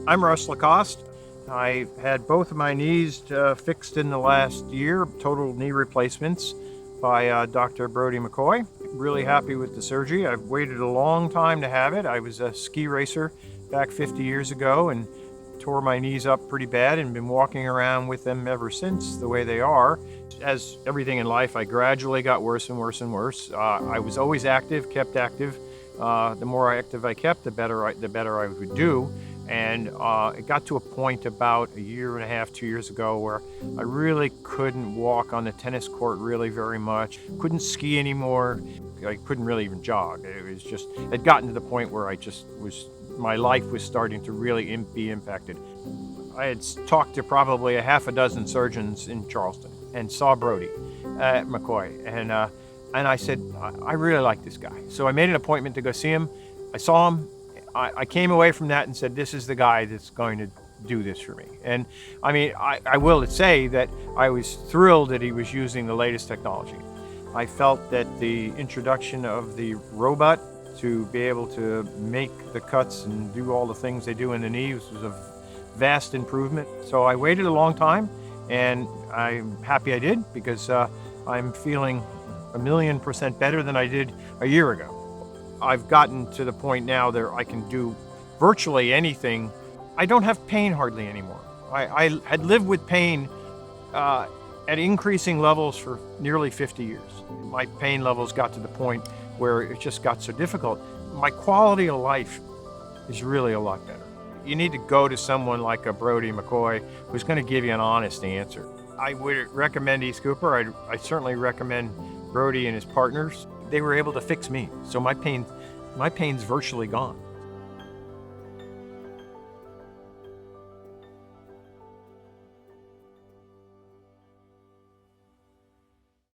I'm Russ Lacoste. I had both of my knees fixed in the last year, total knee replacements by Dr. Brodie McCoy. Really happy with the surgery. I've waited a long time to have it. I was a ski racer back 50 years ago and tore my knees up pretty bad and been walking around with them ever since the way they are. As everything in life, I gradually got worse and worse and worse. I was always active, kept active. The more active I kept, the better I would do. And it got to a point about a year and a half, 2 years ago, where I really couldn't walk on the tennis court really very much, couldn't ski anymore. I couldn't really even jog. It was just, it had gotten to the point where my life was starting to really be impacted. I had talked to probably a half a dozen surgeons in Charleston and saw Brodie at McCoy. And I said, I really like this guy. So I made an appointment to go see him. I saw him. I came away from that and said, this is the guy that's going to do this for me. And I mean, I will say that I was thrilled that he was using the latest technology. I felt that the introduction of the robot to be able to make the cuts and do all the things they do in the knee was a vast improvement. So I waited a long time, and I'm happy I did, because I'm feeling 1,000,000% better than I did a year ago. I've gotten to the point now that I can do virtually anything. I don't have pain hardly anymore. I had lived with pain at increasing levels for nearly 50 years. My pain levels got to the point where it just got so difficult. My quality of life is really a lot better. You need to go to someone like a Brodie McCoy who's going to give you an honest answer. I would recommend East Cooper. I certainly recommend Brodie and his partners. They were able to fix me, so my pain's virtually gone.